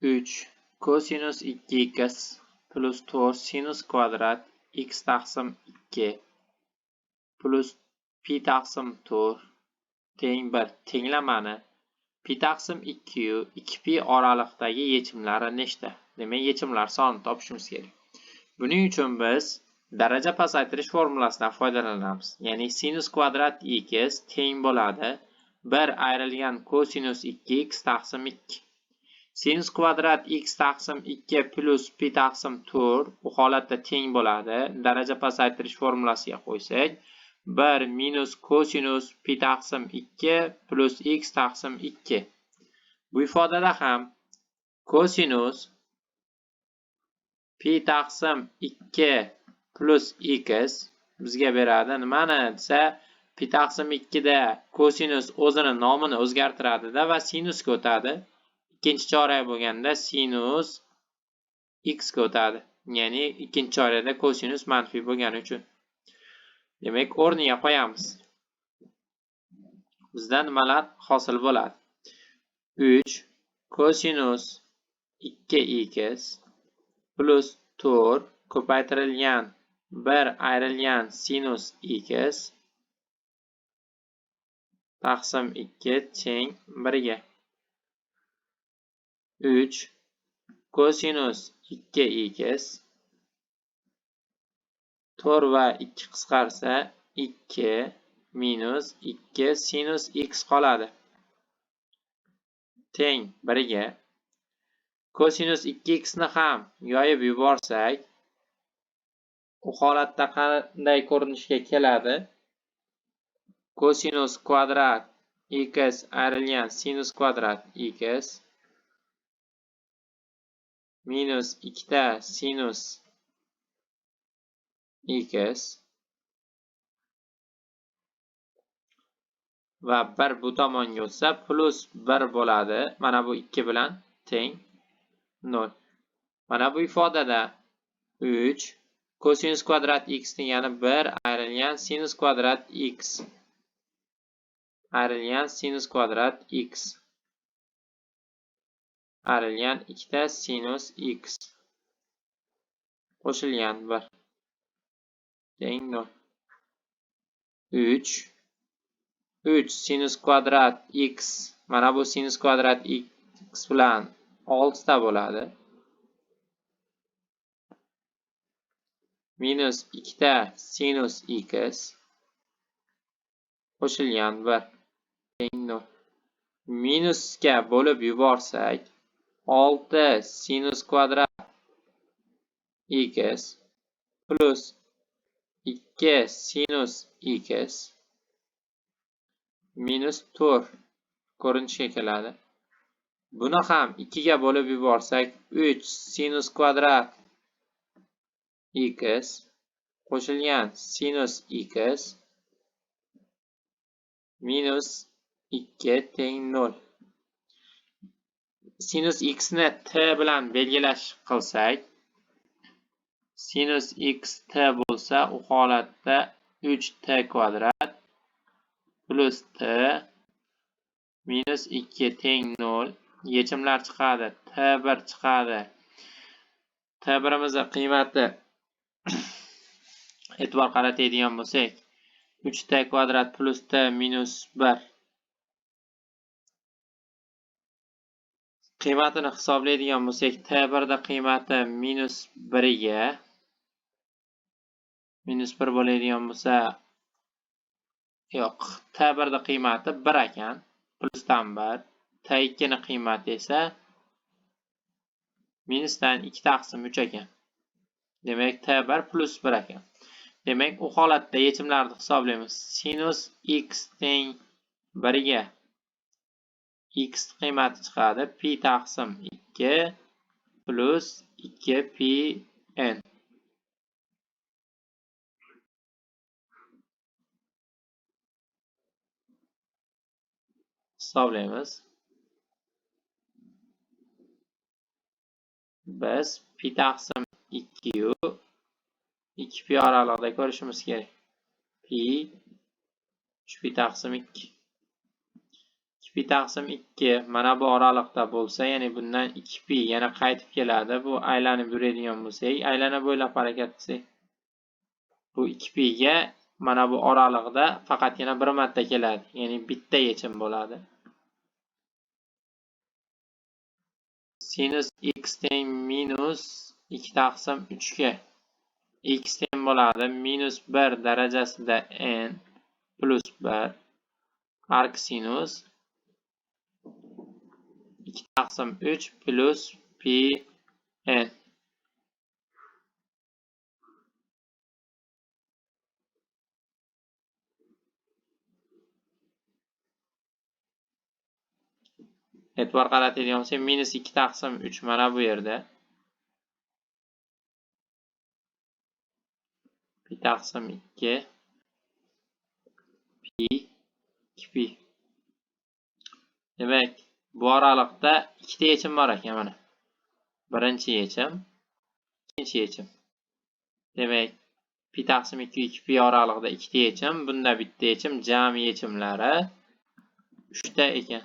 3 kosinus 2x plus 4 sinus kvadrat x taqsim 2 plus pi taqsim 4 teng 1 tenglamani pi taqsim 2 yu 2pi oraliqdagi yechimlari nechta? Demak, yechimlar sonini topishimiz kerak. Buning uchun biz daraja pasaytirish formulasidan foydalanamiz. Ya'ni sinus kvadrat x teng bo'ladi 1 ayrilgan kosinus 2x taqsim 2. Sinus kvadrat x taqsim 2 plus pi taqsim 4 bu holatda teng bo'ladi. Daraja pasaytirish formulasiga qo'ysak 1 minus kosinus pi taqsim 2 plus x taqsim 2. Bu ifodada ham kosinus pi taqsim 2 plus x bizga beradi. Nimani desa, pi taqsim 2 da kosinus o'zini nomini o'zgartiradi-da va sinusga o'tadi. Ikkinchi chorak bo'lganda sinus x ga o'tadi. Ya'ni ikkinchi chorakda kosinus manfiy bo'lgani uchun. Demak, o'rniga qo'yamiz. Bizda nimalar hosil bo'ladi? 3 kosinus 2x plus 4 ko'paytirilgan 1 ayrilgan sinus x taqsim 2 teng 1 ga. 3 kosinus 2x 4 va 2 qisqarsa 2 minus 2 sinus x qoladi. Teng 1 ga. Kosinus 2x ni ham yoyib yuborsak, u holatda qanday ko'rinishga keladi? Kosinus kvadrat x ayrilgan sinus kvadrat x minus 2 ta sinus x va 1 bu tomonga o'tsa plus 1 bo'ladi. Mana bu 2 bilan teng 0. Mana bu ifodada 3 kosinus kvadrat x degani 1 ayrilgan sinus kvadrat x ayrilgan sinus kvadrat x ayrilgan 2 ta sinus x qo'shilgan 1 teng 0. 3 sinus kvadrat x, mana bu sinus kvadrat x bilan 6 ta bo'ladi. Minus 2 ta sinus x qo'shilgan 1 teng 0. Minusga bo'lib yuborsak 6 sinus kvadrat x plus 2 sinus x minus 4 ko'rinishga keladi. Buni ham 2 ga bo'lib yuborsak 3 sinus kvadrat x qo'shilgan sinus x minus 2 teng 0. Sinus x ni t bilan belgilash qilsak, sinus x t bo'lsa, u holatda 3t kvadrat plus t minus 2 teng 0. Yechimlar chiqadi. T1 chiqadi. T1imizning qiymati e'tibor qaratadigan bo'lsak, 3t kvadrat plus t minus 1 qiymatini hisoblaydigan bo'lsak, T1 da qiymati minus 1 ga minus 1 bo'ladigan bo'lsa, yo'q, T1 da qiymati 1 ekan, plusdan 1. T2 ni qiymati esa minusdan 2 taqsim 3 ekan. Demak, T1 plus 1 ekan. Demak, u holatda yechimlarni hisoblaymiz. Sinus x teng 1 ga x qiymati chiqadi pi taqsim 2 plus 2 pi n. Hisoblaymiz. Biz pi taqsim 2 yu 2 pi oralig'ida ko'rishimiz kerak. Pi 3 pi taqsim 2. 2 2pi taqsim 2 mana bu oraliqda bo'lsa, ya'ni bundan 2pi yana qaytib keladi. Bu aylanib yuradigan bo'lsak, aylana bo'ylab harakat qilsak, bu 2pi ga mana bu oraliqda faqatgina bir marta keladi, ya'ni bitta yechim bo'ladi. Sinus x teng minus 2 taqsim 3 ga x teng bo'ladi minus 1 darajasida n plus 1 arc sinus 2 taqsim 3 plus pi n. E'tibor qaratadigan bo'lsak, minus 2 taqsim 3 mana bu yerda. Pi taqsim 2 pi 2pi. Demak, bu oraliqda ikkita yechim bor ekan mana. Birinchi yechim, ikkinchi yechim. Demak, pi taqsim 2 2pi oralig'ida ikkita yechim, bunda bitta yechim, jami yechimlari 3 ta ekan.